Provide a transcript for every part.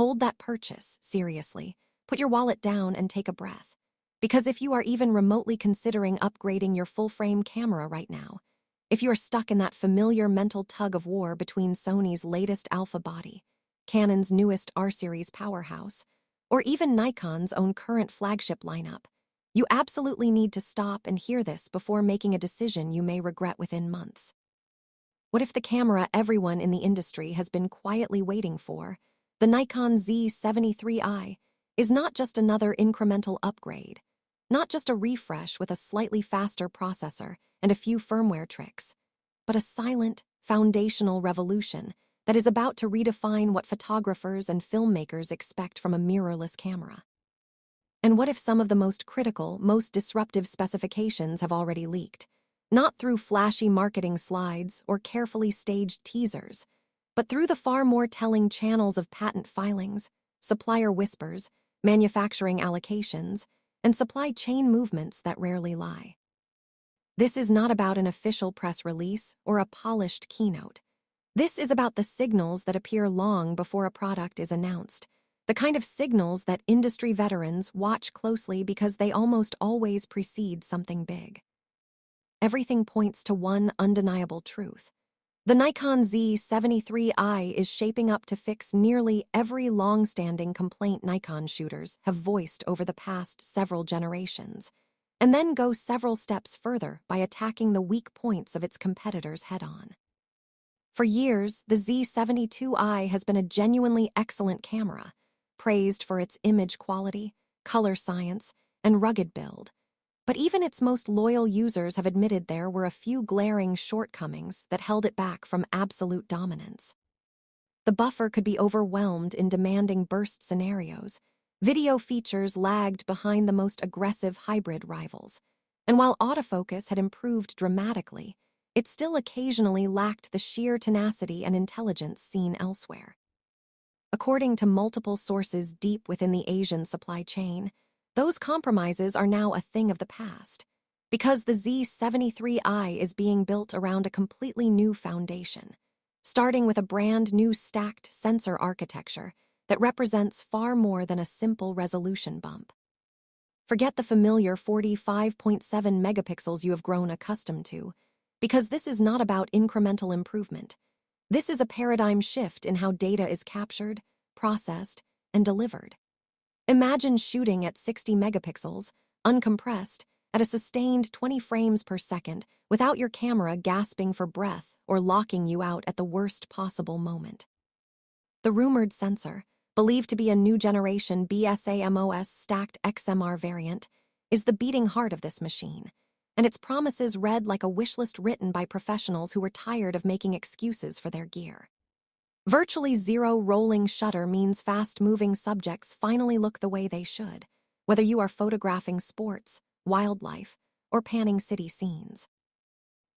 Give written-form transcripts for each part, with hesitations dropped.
hold that purchase seriously. Put your wallet down and take a breath. Because if you are even remotely considering upgrading your full-frame camera right now, if you are stuck in that familiar mental tug-of-war between Sony's latest alpha body, Canon's newest R-series powerhouse, or even Nikon's own current flagship lineup, you absolutely need to stop and hear this before making a decision you may regret within months. What if the camera everyone in the industry has been quietly waiting for, the Nikon Z7III, is not just another incremental upgrade, not just a refresh with a slightly faster processor and a few firmware tricks, but a silent, foundational revolution that is about to redefine what photographers and filmmakers expect from a mirrorless camera? And what if some of the most critical, most disruptive specifications have already leaked? Not through flashy marketing slides or carefully staged teasers, but through the far more telling channels of patent filings, supplier whispers, manufacturing allocations, and supply chain movements that rarely lie. This is not about an official press release or a polished keynote. This is about the signals that appear long before a product is announced, the kind of signals that industry veterans watch closely because they almost always precede something big. Everything points to one undeniable truth. The Nikon Z7III is shaping up to fix nearly every long-standing complaint Nikon shooters have voiced over the past several generations, and then go several steps further by attacking the weak points of its competitors head-on. For years, the Z72I has been a genuinely excellent camera, praised for its image quality, color science, and rugged build. But even its most loyal users have admitted there were a few glaring shortcomings that held it back from absolute dominance. The buffer could be overwhelmed in demanding burst scenarios. Video features lagged behind the most aggressive hybrid rivals. And while autofocus had improved dramatically, it still occasionally lacked the sheer tenacity and intelligence seen elsewhere. According to multiple sources deep within the Asian supply chain, those compromises are now a thing of the past, because the Z73I is being built around a completely new foundation, starting with a brand new stacked sensor architecture that represents far more than a simple resolution bump. Forget the familiar 45.7 megapixels you have grown accustomed to, because this is not about incremental improvement. This is a paradigm shift in how data is captured, processed, and delivered. Imagine shooting at 60 megapixels, uncompressed, at a sustained 20 frames per second without your camera gasping for breath or locking you out at the worst possible moment. The rumored sensor, believed to be a new generation CMOS stacked XMR variant, is the beating heart of this machine, and its promises read like a wish list written by professionals who were tired of making excuses for their gear. Virtually zero rolling shutter means fast-moving subjects finally look the way they should, whether you are photographing sports, wildlife, or panning city scenes.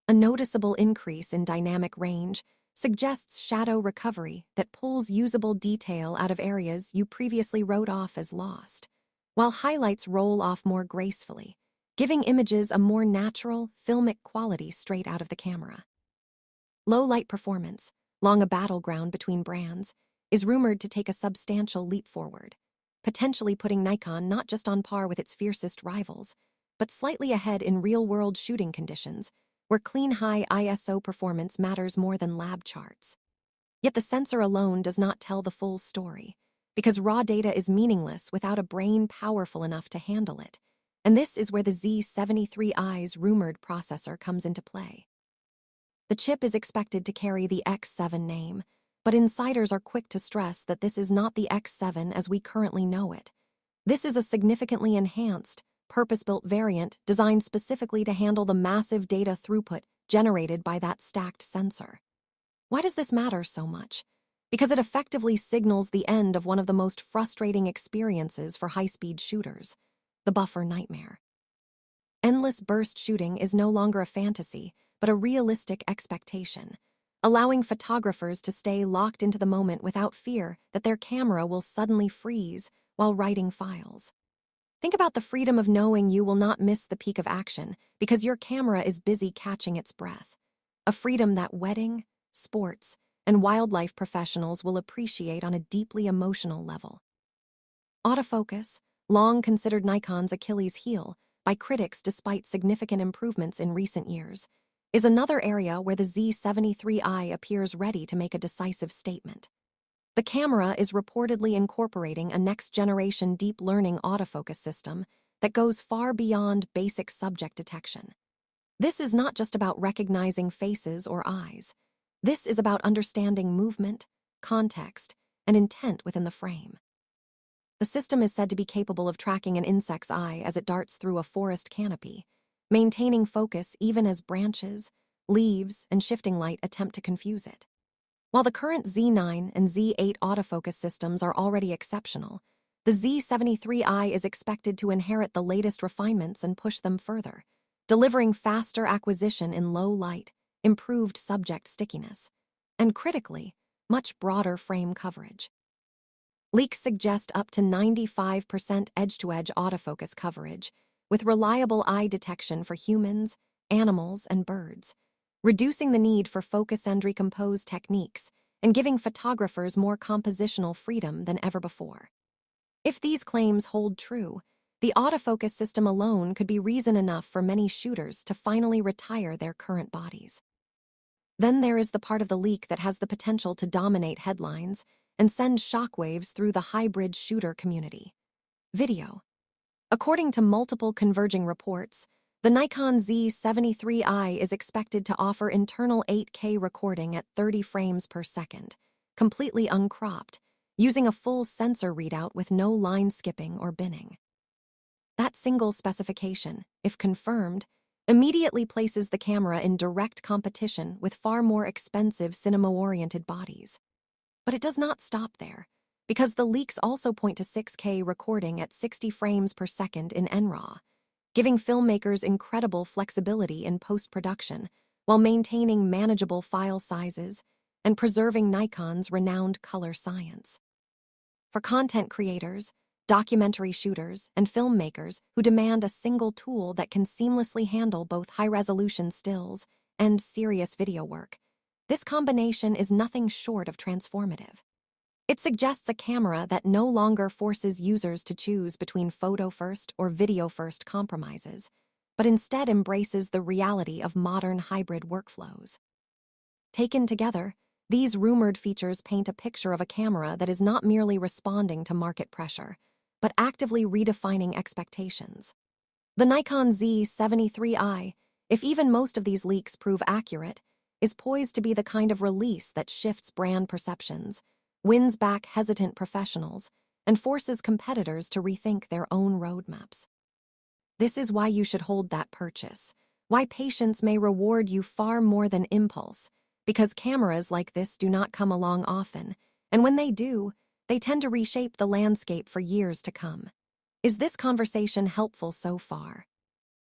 A noticeable increase in dynamic range suggests shadow recovery that pulls usable detail out of areas you previously wrote off as lost, while highlights roll off more gracefully, giving images a more natural, filmic quality straight out of the camera. Low light performance, long a battleground between brands, is rumored to take a substantial leap forward, potentially putting Nikon not just on par with its fiercest rivals, but slightly ahead in real-world shooting conditions, where clean high ISO performance matters more than lab charts. Yet the sensor alone does not tell the full story, because raw data is meaningless without a brain powerful enough to handle it, and this is where the Z73I's rumored processor comes into play. The chip is expected to carry the X7 name, but insiders are quick to stress that this is not the X7 as we currently know it. This is a significantly enhanced, purpose-built variant designed specifically to handle the massive data throughput generated by that stacked sensor. Why does this matter so much? Because it effectively signals the end of one of the most frustrating experiences for high-speed shooters, the buffer nightmare. Endless burst shooting is no longer a fantasy, but a realistic expectation, allowing photographers to stay locked into the moment without fear that their camera will suddenly freeze while writing files. Think about the freedom of knowing you will not miss the peak of action because your camera is busy catching its breath. A freedom that wedding, sports, and wildlife professionals will appreciate on a deeply emotional level. Autofocus, long considered Nikon's Achilles heel by critics despite significant improvements in recent years, is another area where the Z73I appears ready to make a decisive statement. The camera is reportedly incorporating a next-generation deep learning autofocus system that goes far beyond basic subject detection. This is not just about recognizing faces or eyes. This is about understanding movement, context, and intent within the frame. The system is said to be capable of tracking an insect's eye as it darts through a forest canopy, maintaining focus even as branches, leaves, and shifting light attempt to confuse it. While the current Z9 and Z8 autofocus systems are already exceptional, the Z73I is expected to inherit the latest refinements and push them further, delivering faster acquisition in low light, improved subject stickiness, and critically, much broader frame coverage. Leaks suggest up to 95% edge-to-edge autofocus coverage, with reliable eye detection for humans, animals, and birds, reducing the need for focus and recompose techniques and giving photographers more compositional freedom than ever before. If these claims hold true, the autofocus system alone could be reason enough for many shooters to finally retire their current bodies. Then there is the part of the leak that has the potential to dominate headlines and send shockwaves through the hybrid shooter community: video. According to multiple converging reports, the Nikon Z73I is expected to offer internal 8K recording at 30 frames per second, completely uncropped, using a full sensor readout with no line skipping or binning. That single specification, if confirmed, immediately places the camera in direct competition with far more expensive cinema-oriented bodies. But it does not stop there, because the leaks also point to 6K recording at 60 frames per second in NRAW, giving filmmakers incredible flexibility in post-production while maintaining manageable file sizes and preserving Nikon's renowned color science. For content creators, documentary shooters, and filmmakers who demand a single tool that can seamlessly handle both high-resolution stills and serious video work, this combination is nothing short of transformative. It suggests a camera that no longer forces users to choose between photo-first or video-first compromises, but instead embraces the reality of modern hybrid workflows. Taken together, these rumored features paint a picture of a camera that is not merely responding to market pressure, but actively redefining expectations. The Nikon Z73I, if even most of these leaks prove accurate, is poised to be the kind of release that shifts brand perceptions, wins back hesitant professionals, and forces competitors to rethink their own roadmaps. This is why you should hold that purchase, why patience may reward you far more than impulse, because cameras like this do not come along often, and when they do, they tend to reshape the landscape for years to come. Is this conversation helpful so far?